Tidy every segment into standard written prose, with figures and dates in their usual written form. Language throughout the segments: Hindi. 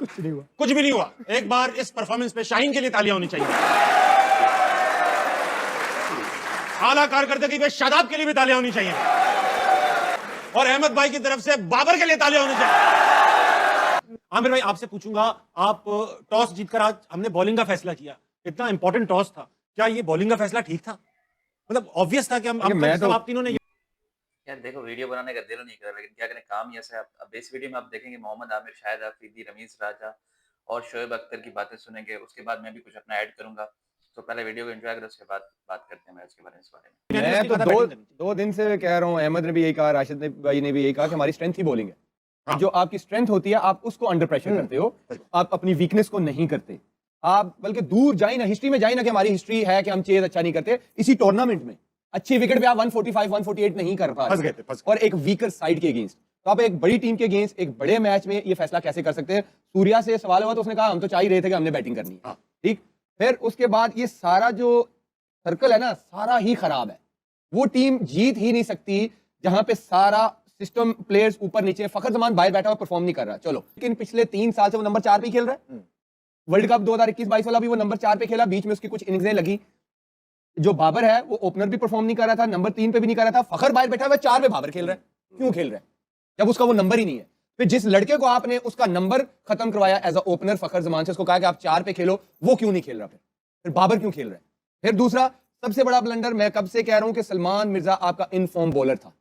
कुछ नहीं हुआ, कुछ भी नहीं हुआ। एक बार इस परफॉर्मेंस पे शाहीन के लिए तालियां होनी चाहिए। आला कारकर्दगी पे शादाब के लिए भी तालियां होनी चाहिए, और अहमद भाई की तरफ से बाबर के लिए तालियां होनी चाहिए। आमिर भाई आपसे पूछूंगा, आप टॉस जीतकर आज हमने बॉलिंग का फैसला किया, इतना इंपॉर्टेंट टॉस था, क्या ये बॉलिंग का फैसला ठीक था? मतलब ऑब्वियस था कि आप तीनों ने यार देखो, वीडियो बनाने का दिल नहीं कर रहा, लेकिन क्या करें, काम ही ऐसा है। अब इस वीडियो में आप देखेंगे मोहम्मद आमिर, शाहिद अफरीदी, रमीज राजा और शोएब अख्तर की बातें सुनेंगे। उसके बाद मैं भी कुछ अपना ऐड करूंगा। तो पहले वीडियो को एंजॉय करें, उसके बाद बात करते हैं मैच के बारे में, इस बारे में। मैं तो दो दिन से कह रहा हूँ, अहमद ने भी यही कहा, राशिद भाई ने भी यही कहा कि हमारी स्ट्रेंथ ही बॉलिंग है। हाँ। जो आपकी स्ट्रेंथ होती है आप उसको अंडर प्रेशर करते हो, आप अपनी वीकनेस को नहीं करते। आप बल्कि दूर जाए ना, हिस्ट्री में जाए ना कि हमारी हिस्ट्री है कि हम चेज अच्छा नहीं करते। इसी टूर्नामेंट में अच्छी विकेट पे आप 145 148 नहीं कर पा रहे और एक वीकर साइड के अगेंस्ट, तो आप एक बड़ी टीम के अगेंस्ट एक बड़े मैच में ये फैसला कैसे कर सकते हैं? सूर्या से सवाल हुआ तो उसने कहा हम तो चाह ही रहे थे कि हमने बैटिंग करनी है, ठीक। फिर उसके बाद ये सारा जो सर्कल है ना, सारा ही खराब है। वो टीम जीत ही नहीं सकती जहां पे सारा सिस्टम, प्लेयर्स ऊपर नीचे। फखर जमान बाहर बैठा हुआ परफॉर्म नहीं कर रहा, चलो, लेकिन पिछले 3 साल से वो नंबर 4 पे खेल रहा है। वर्ल्ड कप 2021-22 वाला भी वो नंबर 4 पे खेला, बीच में उसकी कुछ इनिंग्सें लगी। जो बाबर है वो ओपनर भी परफॉर्म नहीं कर रहा था, नंबर 3 पे भी नहीं कर रहा था। फखर बाहर बैठा हुआ 4 पे बाबर खेल रहा है। क्यों खेल रहा है जब उसका वो नंबर ही नहीं है? फिर जिस लड़के को आपने उसका नंबर खत्म करवाया एज अ ओपनर फखर जमान से, उसको कहा कि आप 4 पे खेलो, वो क्यों नहीं खेल रहा? फिर बाबर क्यों खेल रहा है? फिर दूसरा सबसे बड़ा ब्लंडर, मैं कब से कह रहा हूं कि सलमान मिर्जा आपका इनफॉर्म बॉलर था।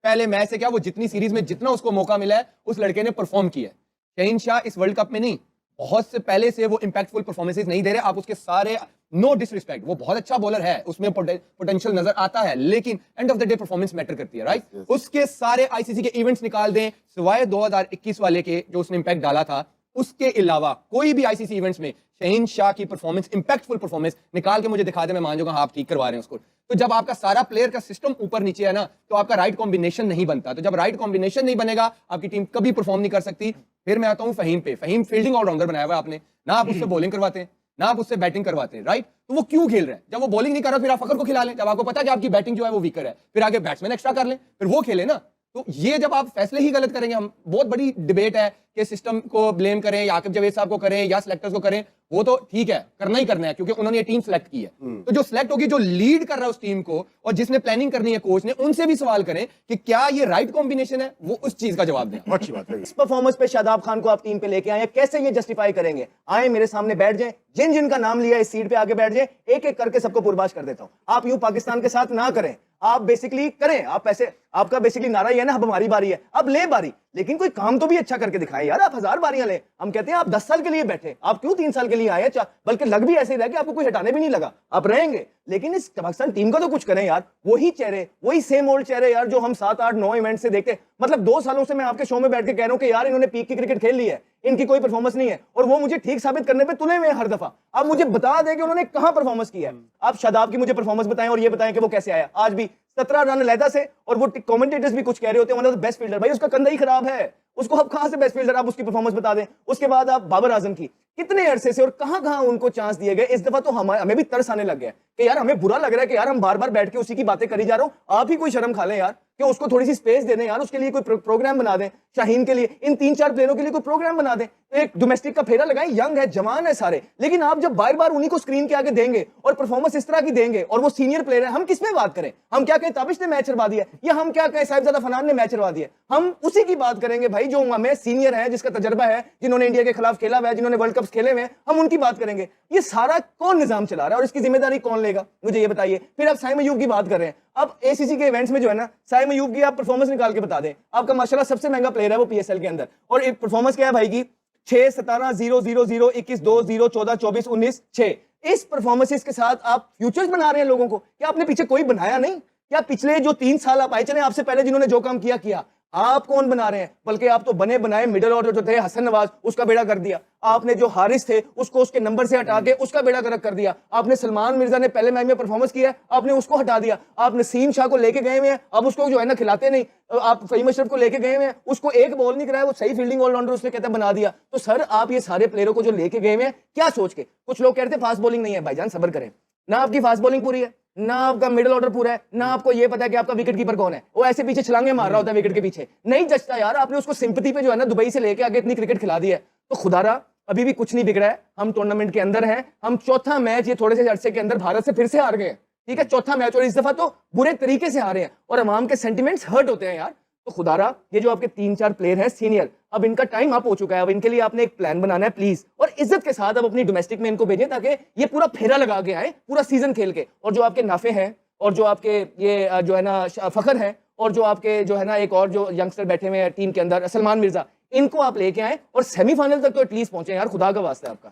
पहले मैच से क्या, वो जितनी सीरीज में जितना उसको मौका मिला है उस लड़के ने परफॉर्म किया है। शहीन शाह इस वर्ल्ड कप में नहीं, बहुत से पहले से वो इंपैक्टफुल परफॉर्मेंसेस नहीं दे रहे। आप उसके सारे, नो डिसरिस्पेक्ट, वो बहुत अच्छा बॉलर है, उसमें पोटेंशियल नजर आता है, लेकिन end of the day performance matter करती है, राइट? उसके सारे आईसीसी के इवेंट्स निकाल दें सिवाय 2021 वाले के जो उसने इंपैक्ट डाला था, उसके अलावा कोई भी आईसीसी इवेंट्स में शहीन शाह की परफॉर्मेंस, इंपैक्टफुल परफॉर्मेंस निकाल के मुझे दिखा दे, मैं मान जाऊंगा आप ठीक करवा रहे हैं उसको। तो जब आपका सारा प्लेयर का सिस्टम ऊपर नीचे है ना, तो आपका राइट कॉम्बिनेशन नहीं बनता। तो जब राइट कॉम्बिनेशन नहीं बनेगा, आपकी टीम कभी परफॉर्म नहीं कर सकती। फिर मैं आता हूं फहीम पे। फहीम फील्डिंग ऑलराउंडर बनाया हुआ आपने, ना आप उससे बॉलिंग करवाते हैं ना आप उससे बैटिंग करवाते हैं, राइट? तो वो क्यों खेल रहे हैं? जब वो बॉलिंग नहीं कर रहा फिर आप फखर को खिला लें। जब आपको पता है कि आपकी बैटिंग जो है वो वीकर है, फिर आगे बैट्समैन एक्स्ट्रा कर लें, फिर वो खेले ना। तो ये जब आप फैसले ही गलत करेंगे, हम बहुत बड़ी डिबेट है कि सिस्टम को ब्लेम करें या आकिब जावेद साहब को करें या सिलेक्टर्स को करें, वो तो ठीक है, करना ही करना है क्योंकि उन्होंने ये टीम सेलेक्ट की है। तो जो सिलेक्ट होगी, जो लीड कर रहा है उस टीम को और जिसने प्लानिंग करनी है कोच ने, उनसे भी सवाल करें कि क्या ये राइट कॉम्बिनेशन है, वो उस चीज का जवाब दें। अच्छी बात है। इस परफॉर्मेंस पे शादाब खान को आप टीम पे लेके आए, कैसे ये जस्टिफाई करेंगे? आए मेरे सामने बैठ जाएं, जिन जिन का नाम लिया इस सीट पे आके बैठ जाएं, एक एक करके सबको पुरबाश कर देता हूं। आप यूं पाकिस्तान के साथ ना करें, आप बेसिकली करें, आप पैसे, आपका बेसिकली नारा ये है ना, अब हमारी बारी है, अब ले बारी, लेकिन कोई काम तो भी अच्छा करके दिखाएं यार। आप 1000 बारियां ले, हम कहते हैं आप 10 साल के लिए बैठे, आप क्यों 3 साल के लिए आए? बल्कि लग भी ऐसे ही रहा कि आपको कोई हटाने भी नहीं लगा, आप रहेंगे, लेकिन इस पाकिस्तान टीम का तो कुछ करें यार। वही चेहरे, वही सेम ओल्ड चेहरे यार, जो हम 7 8 9 इवेंट से देखते। मतलब 2 सालों से मैं आपके शो में बैठ के कह रहा हूं कि यार इन्होंने पीक की क्रिकेट खेल ली है, इनकी कोई परफॉर्मेंस नहीं है, और वो मुझे ठीक साबित करने पे तुले हुए हर दफा। आप मुझे बता दें कि उन्होंने कहां परफॉर्मेंस की है। आप शादाब की मुझे परफॉर्मेंस बताएं और ये बताएं कि वो कैसे आया। आज भी 17 रन अलहदा से, और वो कमेंटेटर्स भी कुछ कह रहे होते हैं बेस्ट फील्डर। भाई उसका कंधा ही खराब है, उसको आप कहां से बेस्ट फील्डर, आप उसकी परफॉर्मेंस बता दें। उसके बाद आप बाबर आजम की, कितने अरसे से और कहां कहां उनको चांस दिए गए। इस दफा तो हमें भी तरस आने लग गया कि यार हमें बुरा लग रहा है कि यार हम बार बार बैठ के उसी की बातें करी जा रहे हो। आप ही कोई शर्म खा लें यार, कि उसको थोड़ी सी स्पेस दे दें यार, उसके लिए कोई प्रोग्राम बना दें। शाहीन के लिए, इन 3-4 प्लेयरों के लिए कोई प्रोग्राम बना दें, एक डोमेस्टिक का फेरा लगाएं। यंग है, जवान है सारे, लेकिन आप जब बार बार उन्हीं को स्क्रीन के आगे देंगे और परफॉर्मेंस इस तरह की देंगे, और वो सीनियर प्लेयर है, हम किस में बात करें? हम क्या कहें ताबिश ने मैच हरवा दिया, या हम क्या कहें साहिबजादा फनान ने मैच हरवा दिया? हम उसी की बात करेंगे भाई जो हमें सीनियर है, जिसका तजर्बा है, जिन्होंने इंडिया के खिलाफ खेला हुआ है, जिन्होंने वर्ल्ड कप खेले हुए हैं, हम उनकी बात करेंगे। ये सारा कौन निजाम चला रहा है और इसकी जिम्मेदारी कौन लेगा, मुझे ये बताइए। फिर आप साइम अयूब की बात कर रहे हैं। अब एसीसी के इवेंट्स में जो है ना, साइम अयूब की आप परफॉर्मेंस निकाल के बता दें। आपका माशाल्लाह सबसे महंगा प्लेयर है वो पीएसएल के अंदर, और एक परफॉर्मेंस क्या है भाई की? 6 17 0 0 0 21 2 0 14 24 19 6। इस परफॉर्मेंसेस के साथ आप फ्यूचर्स बना रहे हैं लोगों को। क्या आपने पीछे कोई बनाया नहीं? क्या पिछले जो 3 साल आप आए, चले आपसे पहले जिन्होंने जो काम किया किया, आप कौन बना रहे हैं? बल्कि आप तो बने बनाए मिडिल ऑर्डर जो थे, हसन नवाज, उसका बेड़ा कर दिया आपने। जो हारिस थे उसको उसके नंबर से हटा के उसका बेड़ा गर्क कर दिया आपने। सलमान मिर्जा ने पहले मैच में परफॉर्मेंस किया, आपने उसको हटा दिया। आप नसीम शाह को लेके गए हुए हैं, अब उसको जो है ना खिलाते नहीं। आप फहीम अशरफ को लेके गए हुए हैं, उसको एक बॉल नहीं कराया, वो सही फील्डिंग ऑलराउंडर उसने कहता बना दिया। तो सर आप ये सारे प्लेयरों को जो लेके गए हुए हैं, क्या सोच के? कुछ लोग कह रहे थे फास्ट बॉलिंग नहीं है, भाईजान सब्र करें ना, आपकी फास्ट बॉलिंग पूरी है ना, आपका मिडिल ऑर्डर पूरा है ना, आपको ये पता है कि आपका विकेट कीपर कौन है। वो ऐसे पीछे छलांगे मार रहा होता है विकेट के पीछे, नहीं जचता यार। आपने उसको सिंपैथी पे जो है ना दुबई से लेके आगे इतनी क्रिकेट खिला दी है, तो खुदारा अभी भी कुछ नहीं बिगड़ा है, हम टूर्नामेंट के अंदर हैं, हम चौथा मैच ये थोड़े से अरसे के अंदर भारत से फिर से हार गए हैं, ठीक है, चौथा मैच, और इस दफा तो बुरे तरीके से हारे हैं और अवाम के सेंटिमेंट्स हर्ट होते हैं यार। तो खुदारा ये जो आपके 3-4 प्लेयर हैं सीनियर, अब इनका टाइम अप हो चुका है, अब इनके लिए आपने एक प्लान बनाना है प्लीज, और इज्जत के साथ अब अपनी डोमेस्टिक में इनको भेजें ताकि ये पूरा फेरा लगा के आए पूरा सीजन खेल के। और जो आपके नाफे हैं और जो आपके ये जो है ना फखर हैं और जो आपके जो है ना एक और जो यंगस्टर बैठे हुए हैं टीम के अंदर सलमान मिर्जा, इनको आप लेके आए और सेमीफाइनल तक तो एटलीस्ट पहुंचे यार, खुदा का वास्ता है आपका।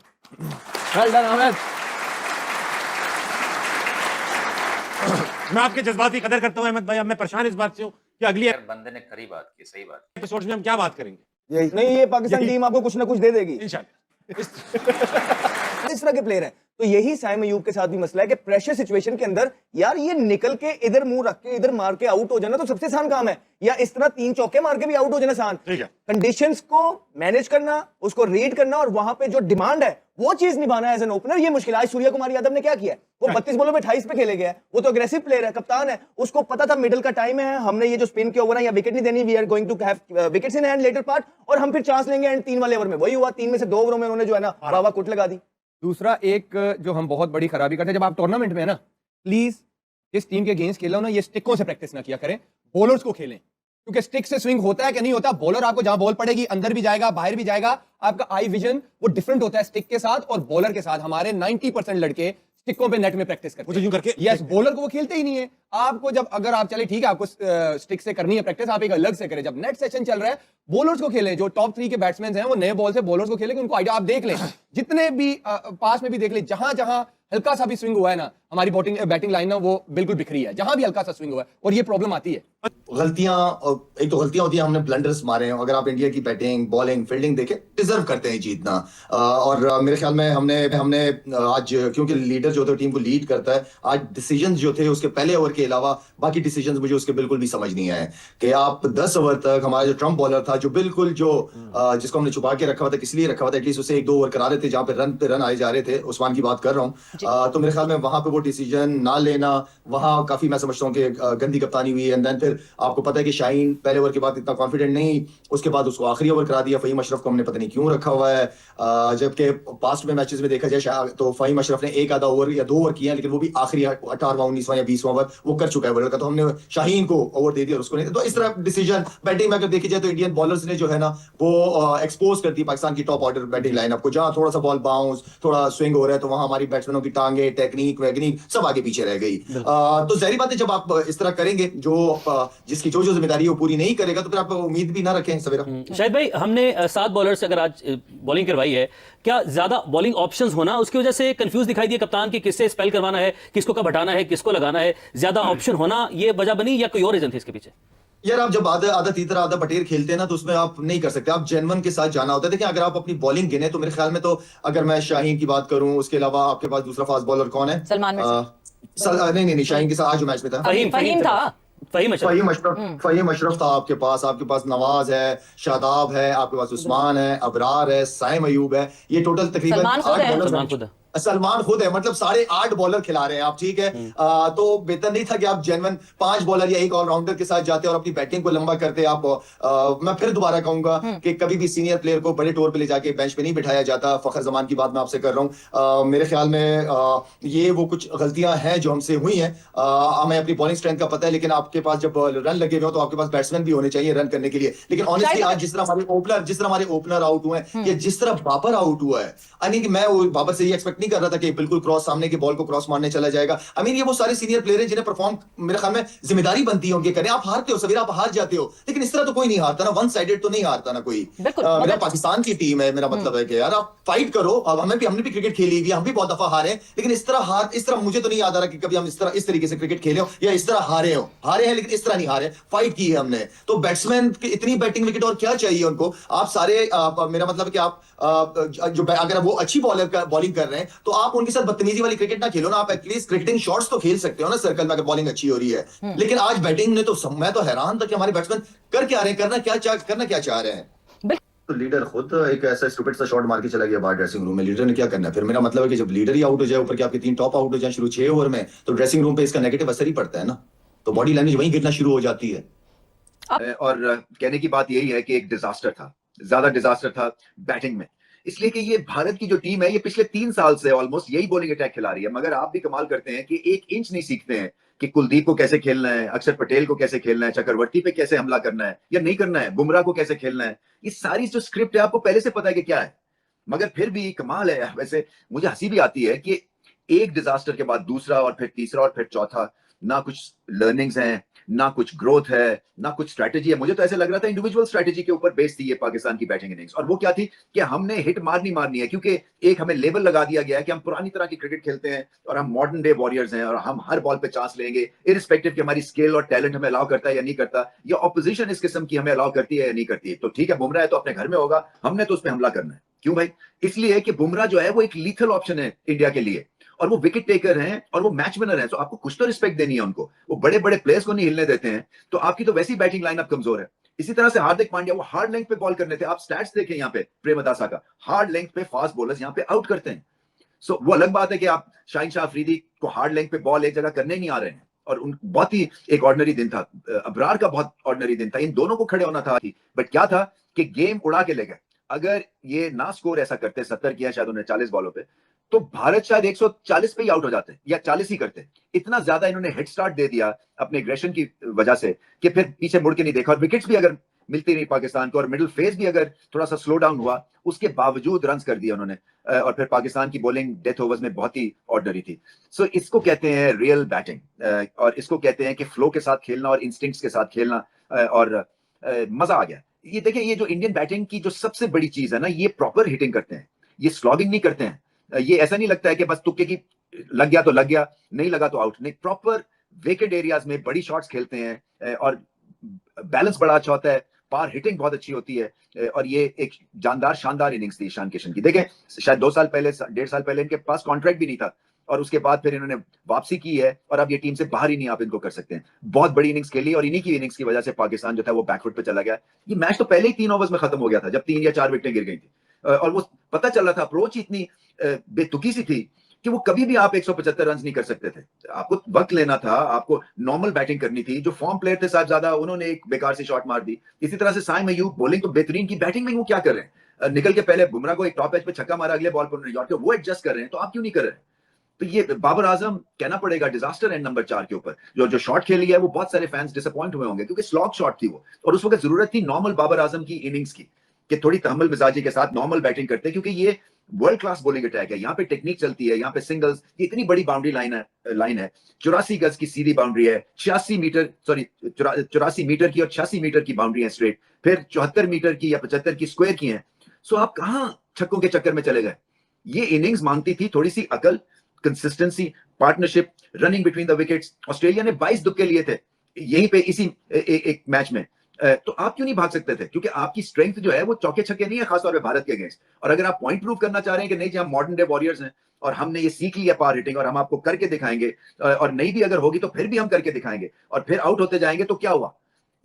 Well done Ahmed. मैं आपके जज्बात की कदर करता हूं अहमद भाई, अब मैं परेशान इस बात से हूं कि अगली यार बंदे ने खरी बात की, सही बात की। एपिसोड्स में हम क्या बात करेंगे। यही नहीं, ये पाकिस्तान टीम आपको कुछ ना कुछ दे देगी इंशाल्लाह। इस तरह के प्लेयर हैं। तो यही साइम अयूब के साथ भी मसला है कि प्रेशर सिचुएशन के अंदर यार ये निकल के इधर मुंह रख के इधर मार के आउट हो जाना तो सबसे आसान काम है, या इस तरह 3 चौके मार के भी आउट हो जाना आसान। ठीक है। कंडीशंस को मैनेज करना, उसको रीड करना और वहां पे जो डिमांड है वो चीज निभाना एज एन ओपनर, ये मुश्किल है। आज सूर्य कुमार यादव ने क्या किया है, वो 32 बॉलों में 28 पे खेले गया है, वो तो अग्रेसिव प्लेयर है, कप्तान है, उसको पता था मिडिल का टाइम है, हमने ये जो स्पिन के ओवर है या विकेट नहीं देनी, we are going to have wickets in hand later part, और हम फिर चांस लेंगे एंड 3 वाले ओवर में। वही हुआ, 3 में से 2 ओवरों में उन्होंने जो है ना वावा कुट लगा दी। दूसरा एक जो हम बहुत बड़ी खराबी करते हैं, जब आप टूर्नामेंट में है ना, प्लीज जिस टीम के अगेंस्ट खेल रहे हो ना, ये स्टिकों से प्रैक्टिस ना किया करें, बॉलर्स को खेलें, क्योंकि स्टिक से स्विंग होता है कि नहीं होता, बॉलर आपको जहां बॉल पड़ेगी अंदर भी जाएगा बाहर भी जाएगा, आपका आई विजन वो डिफरेंट होता है स्टिक के साथ और बॉलर के साथ। हमारे 90% लड़के स्टिकों पे नेट में प्रैक्टिस करते मुझे यूं करके यस, बॉलर को वो खेलते ही नहीं है। आपको जब अगर आप चले ठीक है आपको स्टिक से करनी है प्रैक्टिस, आप एक अलग से करें। जब नेट सेशन चल रहा है बॉलर्स को खेलें, जो टॉप 3 के बैट्समैन हैं वो नए बॉल से बॉलर्स को खेलें, उनको आइडिया आप देख लें, जितने भी पास में भी देख लें, जहां जहां हल्का सा भी स्विंग हुआ है ना, हमारी बैटिंग लाइन ना वो बिल्कुल बिखरी है, जहां भी हल्का सा स्विंग हुआ है, और ये प्रॉब्लम आती है। गलतियां, एक तो गलतियां होती हैं, हमने ब्लंडर्स मारे हैं। अगर आप इंडिया की बैटिंग बॉलिंग फील्डिंग देखें, डिजर्व करते हैं जीतना। और मेरे ख्याल में हमने आज, क्योंकि लीडर जो होता है टीम को लीड करता है, आज डिसीजंस जो थे उसके पहले ओवर के अलावा बाकी डिसीजंस मुझे उसके बिल्कुल भी समझ नहीं आए। कि आप 10 ओवर तक हमारा जो ट्रम्प बॉलर था, जो बिल्कुल जिसको हमने छुपा के रखा हुआ था, किस लिए रखा हुआ था, एटलीस्ट उसे 1-2 ओवर करा रहे थे जहां पे रन आए जा रहे थे, उस्मान की बात कर रहा हूँ। तो मेरे ख्याल में वहां पे वो डिसीजन ना लेना, वहां काफी मैं समझता हूँ कि गंदी कप्तानी हुई है। एंड देन फिर आपको पता है कि शाहीन पहले ओवर के बाद इतना कॉन्फिडेंट नहीं, उसके बाद उसको आखिरी ओवर करा दिया। फहीम अशरफ को हमने पता नहीं क्यों रखा हुआ है, जबकि पास्ट में मैचेस में देखा जाए तो फहीम अशरफ ने 1 आधा ओवर या 2 ओवर किया, लेकिन वो भी आखिरी 18वां 19वां या 20वां ओवर वो कर चुका है वर्ल्ड का, तो हमने शाहीन को ओवर दे दिया और उसको नहीं। तो इस तरह डिसीजन बैटिंग में अगर देखी जाए तो इंडियन बॉलर्स ने जो है ना वो एक्सपोज कर दी पाकिस्तान की टॉप ऑर्डर बैटिंग लाइनअप को। जहां थोड़ा सा बॉल बाउंस, थोड़ा स्विंग हो रहा है, तो वहां हमारी बैट्समैनों की टांगे, टेक्निक वैगनिक सब आगे पीछे रह गई। तो जाहिर बात है जब आप इस तरह करेंगे, जिसकी जो जिम्मेदारी है वो पूरी नहीं करेगा, तो फिर आप उम्मीद भी ना रखें सवेरा। शाहिद भाई, हमने 7 बॉलर से अगर आज बॉलिंग करवाई है, क्या ज्यादा बॉलिंग ऑप्शंस होना उसकी वजह से कंफ्यूज दिखाई दिया कप्तान की, किससे स्पेल करवाना है, किसको कब हटाना है, किसको लगाना है, ज्यादा ऑप्शन होना ये वजह बनी या कोई और रीजन थे इसके पीछे? यार आप जब आधा तीतरा आधा पटेर खेलते हैं ना, तो उसमें आप नहीं कर सकते, आप जेनवन के साथ जाना होता है। देखिए अगर आप अपनी बॉलिंग गिने तो मेरे ख्याल में, तो अगर मैं शाहीन की बात करूं, उसके अलावा आपके पास दूसरा फास्ट बॉलर कौन है? सलमान मिर्जा। नहीं, शाहीन के साथ आज जो मैच में था फहीम था। फहीम अशरफ था आपके पास नवाज है, शादाब है, आपके पास उस्मान है, अबरार है, साइम अयूब है, ये टोटल तकरीबन 8 बॉलर। सलमान खुद है, मतलब 8.5 बॉलर खिला रहे हैं आप, ठीक है। तो बेहतर नहीं था कि आप जेन्युइन 5 बॉलर या एक ऑलराउंडर के साथ जाते और अपनी बैटिंग को लंबा करते। आप मैं फिर दोबारा कहूंगा कि कभी भी सीनियर प्लेयर को बड़े टोर पे ले जाके बेंच पे नहीं बिठाया जाता। फखर जमान की बात मैं आपसे कर रहा हूँ। मेरे ख्याल में ये वो कुछ गलतियां हैं जो हमसे हुई हैं। हमें अपनी बॉलिंग स्ट्रेंथ का पता है, लेकिन आपके पास जब रन लगे हुए हो तो आपके पास बैट्समैन भी होने चाहिए रन करने के लिए। लेकिन ऑनेस्टली आज जिस तरह हमारे ओपनर आउट हुए हैं, या जिस तरह बाबर आउट हुआ है, यानी कि मैं बाबर से ये एक्सपेक्ट नहीं कर रहा था कि बिल्कुल क्रॉस सामने के बॉल को क्रॉस मारने चला जाएगा। आई मीन ये वो सारे सीनियर प्लेयर हैं जिन्हें परफॉर्म, मेरे ख्याल में जिम्मेदारी बनती है उनके करें। आप हारते हो सवेरा, आप हार जाते हो, लेकिन इस तरह तो कोई नहीं हारता ना, वन साइडेड तो नहीं हारता ना कोई। मेरा पाकिस्तान की टीम है, मेरा मतलब है कि यार आप फाइट करो। अब हमने भी क्रिकेट खेली हुई, हम भी बहुत दफा हारे, लेकिन इस तरह मुझे तो नहीं याद आ रहा कि कभी हम इस तरीके से क्रिकेट खेले हो या इस तरह हारे हैं, लेकिन इस तरह नहीं हारे, फाइट की है हमने। तो बैट्समैन की इतनी बैटिंग विकेट और क्या चाहिए उनको? आप सारे मेरा मतलब है कि आप अगर वो अच्छी बॉलिंग कर रहे हैं तो आप उनके साथ बदतमीजी वाली क्रिकेट ना खेलो ना, आप एटलीस्ट क्रिकेटिंग शॉट्स तो खेल सकते हो ना सर्कल में, अगर बॉलिंग अच्छी हो रही है। लेकिन आज बैटिंग ने तो मैं तो हैरान था कि हमारे बैट्समैन कर क्या रहे हैं, करना क्या चाह रहे हैं। तो लीडर खुद एक ऐसा स्टूपिड सा शॉट मार के चला गया बाहर ड्रेसिंग रूम में। लीडर ने क्या करना है? फिर मेरा मतलब है कि जब लीडर ही आउट हो जाए, ऊपर के आपके 3 टॉप आउट हो जाए शुरू 6 ओवर में, तो ड्रेसिंग रूम पे इसका नेगेटिव असर ही पड़ता है ना, तो बॉडी लैंग्वेज वहीं गिरना शुरू हो जाती है। और कहने की बात यही है कि एक डिजास्टर था, ज्यादा डिजास्टर था बैटिंग में, इसलिए कि ये भारत की जो टीम है ये पिछले 3 साल से ऑलमोस्ट यही बॉलिंग अटैक खिला रही है, मगर आप भी कमाल करते हैं कि 1 इंच नहीं सीखते हैं कि कुलदीप को कैसे खेलना है, अक्षर पटेल को कैसे खेलना है, चक्रवर्ती पे कैसे हमला करना है या नहीं करना है, बुमराह को कैसे खेलना है। ये सारी जो स्क्रिप्ट है आपको पहले से पता है कि क्या है, मगर फिर भी कमाल है। वैसे मुझे हंसी भी आती है कि एक डिजास्टर के बाद दूसरा और फिर तीसरा और फिर चौथा, ना कुछ लर्निंग्स हैं, ना कुछ ग्रोथ है, ना कुछ स्ट्रैटेजी है। मुझे तो ऐसे लग रहा था इंडिविजुअल स्ट्रैटेजी के ऊपर बेस्ड थी ये पाकिस्तान की बैटिंग इनिंग्स, और वो क्या थी कि हमने हिट मारनी है, क्योंकि एक हमें लेवल लगा दिया गया है कि हम पुरानी तरह की क्रिकेट खेलते हैं और हम मॉडर्न डे वॉरियर्स हैं और हम हर बॉल पे चांस लेंगे, इरिस्पेक्टिव कि हमारी स्किल और टैलेंट हमें अलाउ करता है या नहीं करता, या ऑपोजिशन इस किस्म की हमें अलाउ करती है या नहीं करती है। तो ठीक है, बुमराह है तो अपने घर में होगा, हमने तो उस पर हमला करना है। क्यों भाई? इसलिए कि बुमराह जो है वो एक लीथल ऑप्शन है इंडिया के लिए, और वो विकेट टेकर हैं और वो मैच विनर हैं, तो आपको कुछ तो रिस्पेक्ट देनी है उनको। वो बड़े बड़े प्लेयर्स को नहीं हिलने देते हैं, तो आपकी तो वैसी बैटिंग लाइनअप कमजोर है। इसी तरह से हार्दिक पांड्या, वो हार्ड लेंथ पे बॉल करने थे, आप स्टैट्स देखें यहाँ पे प्रेमदासा का, हार्ड लेंथ पे फास्ट बॉलर्स यहाँ पे आउट करते हैं। सो वो अलग बात है कि आप शाहीन शाह अफरीदी को हार्ड लेंथ पे बॉल एक जगह करने नहीं आ रहे हैं, और उन बहुत ही एक ऑर्डिनरी दिन था, अबरार का बहुत ऑर्डिनरी दिन था, इन दोनों को खड़े होना था। बट क्या था कि गेम उड़ा के ले गए। अगर ये ना स्कोर ऐसा करते, 70 किया शायद उन्होंने 40 बॉलों पे, तो भारत शायद 140 पे ही आउट हो जाते या 40 ही करते। इतना ज्यादा इन्होंने हेड स्टार्ट दे दिया अपने एग्रेशन की वजह से कि फिर पीछे मुड़ के नहीं देखा, और विकेट्स भी अगर मिलती रही पाकिस्तान को और मिडिल फेज भी अगर थोड़ा सा स्लो डाउन हुआ, उसके बावजूद रन कर दिया उन्होंने। और फिर पाकिस्तान की बॉलिंग डेथ ओवर्स में बहुत ही ऑर्डिनरी थी। सो इसको कहते हैं रियल बैटिंग, और इसको कहते हैं कि फ्लो के साथ खेलना और इंस्टिंक्ट्स के साथ खेलना, और मजा आ गया। ये देखिए, ये जो इंडियन बैटिंग की जो सबसे बड़ी चीज है ना, ये प्रॉपर हिटिंग करते हैं, ये स्लॉगिंग नहीं करते हैं। ये ऐसा नहीं लगता है कि बस तुक्के की लग गया तो लग गया, नहीं लगा तो आउट, नहीं, प्रॉपर वेकेट एरियाज में बड़ी शॉट्स खेलते हैं, और बैलेंस बड़ा अच्छा होता है, पार हिटिंग बहुत अच्छी होती है। और ये एक जानदार शानदार इनिंग्स थी ईशान किशन की। देखें, शायद 2 साल पहले, 1.5 साल पहले इनके पास कॉन्ट्रैक्ट भी नहीं था, और उसके बाद फिर इन्होंने वापसी की है, और अब ये टीम से बाहर ही नहीं आप इनको कर सकते हैं। बहुत बड़ी इनिंग्स खेली, और इन्हीं की इनिंग्स की वजह से पाकिस्तान जो था वो बैकफुट पे चला गया। ये मैच तो पहले ही 3 ओवर्स में खत्म हो गया था, जब 3 या 4 विकेटें गिर गई थी, और वो पता चल रहा था, अप्रोच इतनी बेतुकी सी थी कि वो कभी भी आप 175 रन नहीं कर सकते थे। आपको वक्त लेना था, आपको नॉर्मल बैटिंग करनी थी। जो फॉर्म प्लेयर थे साहबजादा, उन्होंने एक बेकार सी शॉट मार दी। इसी तरह से साइम अयूब, बॉलिंग तो बेहतरीन की, बैटिंग में वो क्या कर रहे हैं? निकल के पहले बुमराह को एक टॉप एज पे छक्का मारा, अगले बॉल पर उन्होंने वो एडजस्ट कर रहे हैं, तो आप क्यों नहीं कर रहे हैं? तो ये बाबर आजम कहना पड़ेगा डिजास्टर एंड नंबर 4 के ऊपर जो शॉट खेली है, वो बहुत सारे फैंस डिसअपॉइंट हुए होंगे, क्योंकि स्लॉग शॉट थी वो, और उस वक्त जरूरत थी नॉर्मल बाबर आजम की इनिंग्स की, कि थोड़ी तहम्मुल मिजाजी के साथ नॉर्मल बैटिंग करते हैं, क्योंकि ये वर्ल्ड क्लास बॉलिंग अटैक है। यहाँ पे टेक्निक चलती है, यहाँ पे सिंगल्स, ये इतनी बड़ी बाउंड्री लाइन है, 84 गज की सीधी बाउंड्री है, 86 मीटर, सॉरी 84 मीटर की और 86 मीटर की बाउंड्री है स्ट्रेट, फिर 74 मीटर की या 75 की स्क्वायर की है। सो आप कहाँ छक्कों के चक्कर में चले गए? ये इनिंग्स मांगती थी थोड़ी सी अकल, consistency, partnership, running between the wickets. Australia ने 22 दुक्के लिए थे यहीं पे इसी एक मैच में, तो आप क्यों नहीं भाग सकते थे? क्योंकि आपकी स्ट्रेंथ जो है वो चौके छक्के नहीं है, खासतौर पे भारत के अगेंस्ट। और अगर आप पॉइंट प्रूव करना चाह रहे हैं कि नहीं जी हम मॉडर्न डे वॉरियर्स हैं और हमने ये सीख लिया पावर हिटिंग और हम आपको करके दिखाएंगे, और नहीं भी अगर होगी तो फिर भी हम करके दिखाएंगे, और फिर आउट होते जाएंगे, तो क्या हुआ?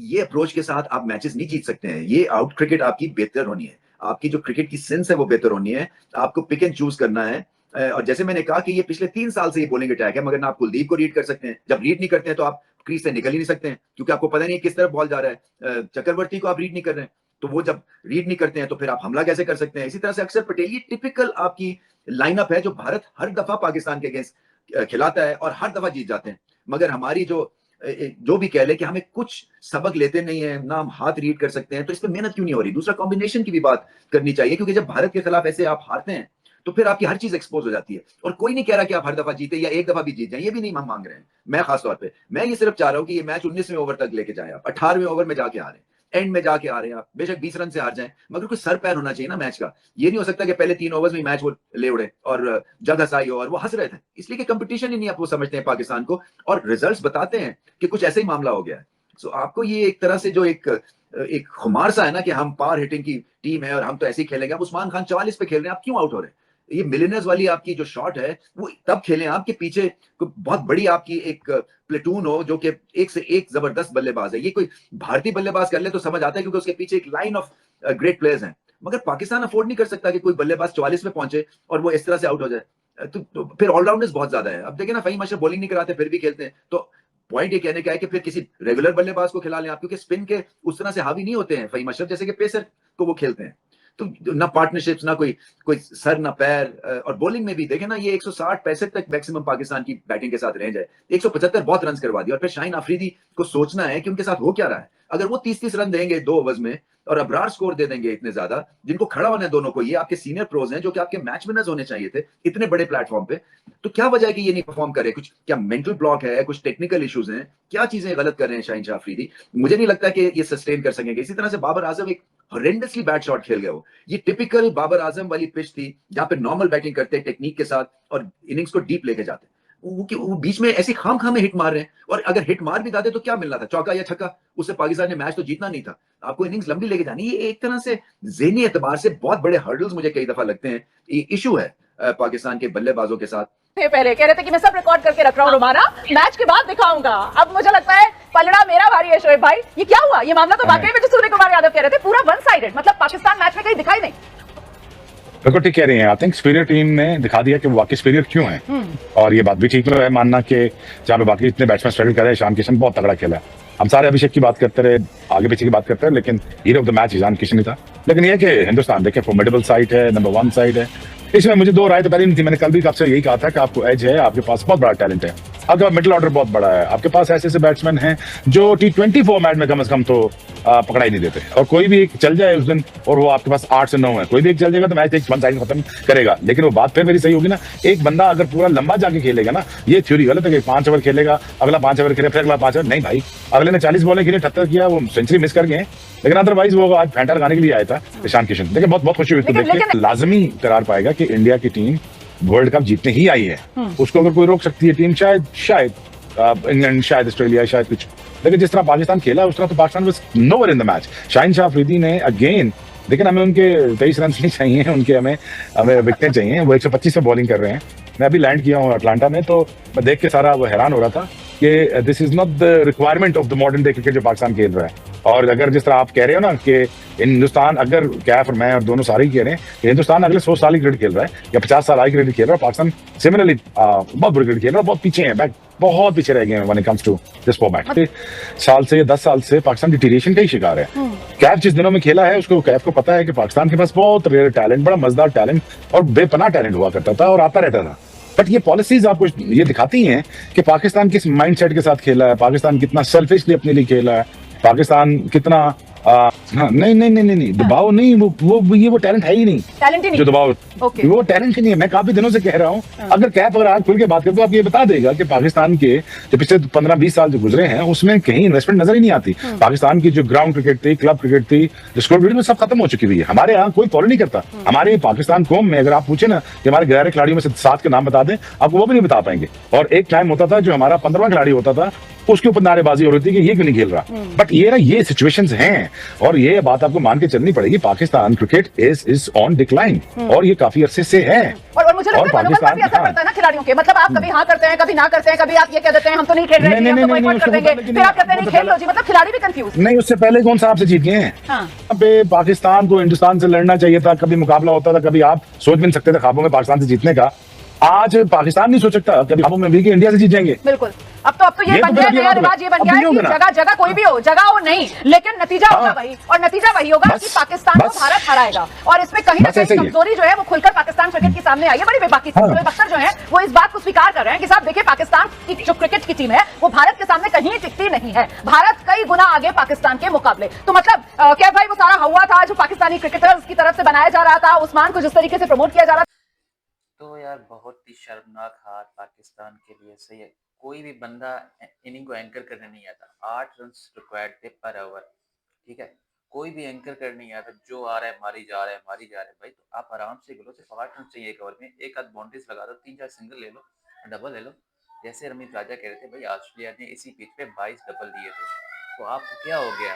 ये अप्रोच के साथ आप मैचेस नहीं जीत सकते हैं। ये आउट क्रिकेट आपकी बेहतर होनी है, आपकी जो क्रिकेट की सेंस है वो बेहतर होनी है, आपको पिक एंड चूज करना है। और जैसे मैंने कहा कि ये पिछले 3 साल से ये बॉलिंग अटैक है, मगर ना आप कुलदीप को रीड कर सकते हैं। जब रीड नहीं करते हैं तो आप क्रीज से निकल ही नहीं सकते हैं, क्योंकि आपको पता नहीं किस तरफ बॉल जा रहा है। चक्रवर्ती को आप रीड नहीं कर रहे हैं, तो वो जब रीड नहीं करते हैं तो फिर आप हमला कैसे कर सकते हैं? इसी तरह से अक्षर पटेल, ये टिपिकल आपकी लाइनअप है जो भारत हर दफा पाकिस्तान के अगेंस्ट खिलाता है और हर दफा जीत जाते हैं। मगर हमारी जो भी कह ले कि हमें कुछ सबक लेते नहीं है, ना हम हाथ रीड कर सकते हैं, तो इस पर मेहनत क्यों नहीं हो रही? दूसरा, कॉम्बिनेशन की भी बात करनी चाहिए, क्योंकि जब भारत के खिलाफ ऐसे आप हारते हैं तो फिर आपकी हर चीज एक्सपोज हो जाती है। और कोई नहीं कह रहा कि आप हर दफा जीते या एक दफा भी जीत जाए, ये भी नहीं हम मांग रहे हैं। मैं खासतौर पे मैं ये सिर्फ चाह रहा हूं कि ये मैच 19वें ओवर तक लेके जाए, आप 18वें ओवर में जाके आ रहे हैं, एंड में जाके आ रहे हैं आप, बेशक 20 रन से हार जाएं, मगर कोई सर पैर होना चाहिए ना मैच का। ये नहीं हो सकता कि पहले 3 ओवर्स में मैच वो ले उड़े और जग हसाई हो, और वो हंस रहे थे इसलिए कि कंपटीशन ही नहीं, आप वो समझते हैं पाकिस्तान को, और रिजल्ट्स बताते हैं कि कुछ ऐसे ही मामला हो गया है। सो आपको ये एक तरह से जो एक खुमार सा है ना कि हम पावर हिटिंग की टीम है और हम तो ऐसे ही खेलेंगे। आप उस्मान खान 44 पे खेल रहे हैं, आप क्यों आउट हो रहे हैं? ये मिलियनर्स वाली आपकी जो शॉट है वो तब खेलें आपके पीछे बहुत बड़ी आपकी एक प्लेटून हो जो कि एक से एक जबरदस्त बल्लेबाज है। ये कोई भारतीय बल्लेबाज कर ले तो समझ आता है, क्योंकि उसके पीछे एक लाइन ऑफ ग्रेट प्लेयर्स हैं, मगर पाकिस्तान अफोर्ड नहीं कर सकता कि कोई बल्लेबाज 44 में पहुंचे और वो इस तरह से आउट हो जाए। तो फिर ऑलराउंडर्स बहुत ज्यादा है। अब देखिए ना, फहीम अशरफ बॉलिंग नहीं कराते फिर भी खेलते हैं, तो पॉइंट ये कहने का है कि फिर किसी रेगुलर बल्लेबाज को खिला लें आप, क्योंकि स्पिन के उस तरह से हावी नहीं होते हैं फहीम अशरफ जैसे कि पेसर को वो खेलते हैं। तो ना पार्टनरशिप्स, ना कोई कोई सर ना पैर। और बॉलिंग में भी देखें ना, ये 160-65 तक मैक्सिमम पाकिस्तान की बैटिंग के साथ रेंज है, 175 बहुत रन करवा दिया। और फिर शाहीन आफरीदी को सोचना है कि उनके साथ हो क्या रहा है। अगर वो 30-30 रन देंगे 2 ओवर्स में और अबरार स्कोर दे देंगे इतने ज्यादा, जिनको खड़ा होना है दोनों को, ये आपके सीनियर प्रोज हैं जो कि आपके मैच विनर्स होने चाहिए थे इतने बड़े प्लेटफॉर्म पे, तो क्या वजह है कि ये नहीं परफॉर्म करे? कुछ क्या मेंटल ब्लॉक है, कुछ टेक्निकल इश्यूज हैं, क्या चीजें गलत कर रहे हैं शाहीन शाह अफरीदी? मुझे नहीं लगता कि ये सस्टेन कर सकेंगे। इसी तरह से बाबर आजम एक हॉरेंडसली बैड शॉट खेल गए। वो ये टिपिकल बाबर आजम वाली पिच थी जहां पे नॉर्मल बैटिंग करते टेक्निक के साथ और इनिंग्स को डीप लेके जाते, वो बीच में ऐसी खाम में हिट मार रहे हैं। और अगर हिट मार भी जाते तो क्या मिलना था, चौका या छक्का? उससे पाकिस्तान ने मैच तो जीतना नहीं था। आपको इनिंग्स लंबी लेके जानी। ये एक तरह से ज़हनी एतबार से बहुत बड़े हर्डल्स मुझे कई दफा लगते हैं, ये इशू है पाकिस्तान के बल्लेबाजों के साथ। पहले कह रहे थे कि मैं सब रिकॉर्ड करके रख रहा हूँ रोमाना, मैच के बाद दिखाऊंगा। अब मुझे लगता है पलड़ा मेरा भारी है शोएब भाई। ये क्या हुआ? ये मामला तो वाकई में जो सूर्य कुमार यादव कह रहे थे पूरा वन साइडेड, मतलब पाकिस्तान मैच में कहीं दिखाई नहीं। बिल्कुल ठीक कह रही हैं। आई थिंक सुपीरियर टीम ने दिखा दिया कि वो वाकई सुपीरियर क्यों है। और ये बात भी ठीक है मानना कि जहाँ पे बाकी इतने बैट्समैन स्ट्रगल कर रहे हैं, ईशान किशन बहुत तगड़ा खेला है। हम सारे अभिषेक की बात करते रहे, आगे पीछे की बात करते रहे, लेकिन hero of the match Ishan Kishan ही था। लेकिन ये कि हिंदुस्तान देखे फॉर्मिडेबल साइड है, नंबर 1 साइड है, इसमें मुझे दो राय तो पहले नहीं थी। मैंने कल भी आपसे यही कहा था कि आपको एज है, आपके पास बहुत बड़ा टैलेंट है, आपका मिडिल ऑर्डर बहुत बड़ा है, आपके पास ऐसे ऐसे बैट्समैन हैं जो T20 फॉर्मेट में कम से कम तो पकड़ा ही नहीं देते। और कोई भी एक चल जाए उस दिन और वो आपके पास 8 से 9 है, कोई भी एक चल जाएगा तो मैच एक वन साइड खत्म करेगा। लेकिन वो बात फिर मेरी सही होगी ना, एक बंदा अगर पूरा लंबा जाके खेलेगा ना, ये थ्योरी गलत है कि 5 ओवर खेलेगा, अगला 5 ओवर खेले, फिर अगला 5 ओवर। नहीं भाई, अगले ने 40 बॉलें खेली, 78 किया, वो सेंचुरी मिस कर गए। लेकिन अदरवाइज वो आज फैंटा लगाने के लिए आया था ईशान किशन। देखिए बहुत बहुत खुशी हुई इसको देख के। लाजमी करार पाएगा कि इंडिया की टीम वर्ल्ड कप जीतने ही आई है। उसको अगर कोई रोक सकती है टीम, शायद इंग्लैंड, शायद ऑस्ट्रेलिया, शायद कुछ। लेकिन जिस तरह पाकिस्तान खेला उस तरह तो Pakistan was nowhere in the match. Shaheen Shah Afridi ने अगेन, लेकिन हमें उनके 23 रन नहीं चाहिए, उनके हमें विकेट चाहिए। वो 125 पे बॉलिंग कर रहे हैं। मैं अभी लैंड किया हूँ अटलांटा में, तो मैं देख के सारा वो हैरान हो रहा था कि this is not the requirement of the modern day cricket जो पाकिस्तान खेल रहा है। और अगर जिस तरह आप कह रहे हो ना कि हिंदुस्तान, अगर कैफ और मैं और दोनों सारे ही कह रहे हैं कि हिंदुस्तान अगले 100 साल ही क्रिकेट खेल रहा है या 50 साल आगे क्रिकेट खेल रहा है, पाकिस्तान सिमिलरली बहुत बुरी क्रिकेट खेल रहा है, बहुत पीछे है, बहुत पीछे रह गए हैं when it comes to this format. साल से 10 साल से पाकिस्तान डिटीरिएशन का ही शिकार है। कैफ जिस दिनों में खेला है उसको, कैफ को पता है कि पाकिस्तान के पास बहुत रेयर टैलेंट, बड़ा मजेदार टैलेंट और बेपनाह टैलेंट हुआ करता था और आता रहता था। बट ये पॉलिसीज आपको ये दिखाती हैं कि पाकिस्तान किस माइंडसेट के साथ खेला है, पाकिस्तान कितना सेल्फिशली अपने लिए खेला है, पाकिस्तान कितना नहीं दबाव नहीं, वो टैलेंट है ही नहीं, टैलेंट ही नहीं जो दबाव, Okay. वो टैलेंट ही नहीं है। मैं काफी दिनों से कह रहा हूँ, अगर कैफ अगर आज खुल के बात करते तो आप ये बता देगा कि पाकिस्तान के जो पिछले 15-20 साल जो गुजरे हैं उसमें कहीं इन्वेस्टमेंट नजर ही नहीं आती। पाकिस्तान की जो ग्राउंड क्रिकेट थी, क्लब क्रिकेट थी, जो स्कोर क्रिकेट में सब खत्म हो चुकी हुई है। हमारे यहाँ कोई फॉलो नहीं करता। हमारे पाकिस्तान कौम में अगर आप पूछे ना कि हमारे 11 खिलाड़ियों में से 7 के नाम बता दें, आपको वो भी नहीं बता पाएंगे। और एक टाइम होता था जो हमारा 15वां खिलाड़ी होता था, उसके ऊपर नारेबाजी हो रही थी कि ये क्यों नहीं खेल रहा। बट ये सिचुएशंस हैं और ये बात आपको मान के चलनी पड़ेगी। Pakistan cricket is on decline और ये काफी अरसे से है। और मुझे लगता है मनोबल पर भी असर पड़ता है ना खिलाड़ियों के। मतलब आप कभी हाँ करते हैं, कभी ना करते हैं, कभी आप ये कह देते हैं हम तो नहीं खेल रहे हैं, हम तो बॉयकॉट कर देंगे, फिर आप कहते हैं नहीं खेल लो जी। मतलब खिलाड़ी भी कंफ्यूज। नहीं, उससे पहले कौन सा आपसे जीत गए हैं? यहाँ पे पाकिस्तान को हिंदुस्तान से लड़ना चाहिए था, कभी मुकाबला होता था, कभी आप सोच भी नहीं सकते थे ख्वाबों में पाकिस्तान से जीतने का। आज पाकिस्तान नहीं सोच सकता कभी ख्वाबों में भी कि इंडिया से जीत जाएंगे। बिल्कुल, अब तो ये बन गया नया रिवाज, ये बन गया है कि जगह जगह कोई भी हो, जगह हो नहीं, लेकिन नतीजा होगा वही। और नतीजा वही होगा कि पाकिस्तान को भारत हराएगा। और इसमें कहीं ना कहीं कमजोरी जो है वो खुलकर पाकिस्तान क्रिकेट के सामने आई है। बड़ी बेबाकी से शोएब अख्तर जो है वो इस बात को स्वीकार कर रहे हैं कि साहब देखिए, पाकिस्तान की जो क्रिकेट की टीम है वो भारत के सामने कहीं टिकती नहीं है। भारत कई गुना आगे पाकिस्तान के मुकाबले। तो मतलब क्या भाई वो सारा हुआ था जो पाकिस्तानी क्रिकेटर्स की तरफ से बनाया जा रहा था, उस्मान को जिस तरीके से प्रमोट किया जा रहा था। तो यार बहुत ही शर्मनाक हाथ पाकिस्तान के लिए। सही है, कोई भी बंदा इनिंग को एंकर करने नहीं आता। 8 रन रिक्वायर्ड थे पर ओवर, ठीक है। कोई भी एंकर करने नहीं आता, जो आ रहा है मारी जा रहा है, मारी जा रहा है। भाई तो आप आराम से खेलो, सिर्फ 8 रन चाहिए एक ओवर में, एक आध बाउंड्रीज लगा दो, 3-4 सिंगल ले लो, डबल ले लो। जैसे रमीज राजा कह रहे थे भाई, ऑस्ट्रेलिया ने इसी पिच पे 22 डबल दिए थे, तो आपको क्या हो गया?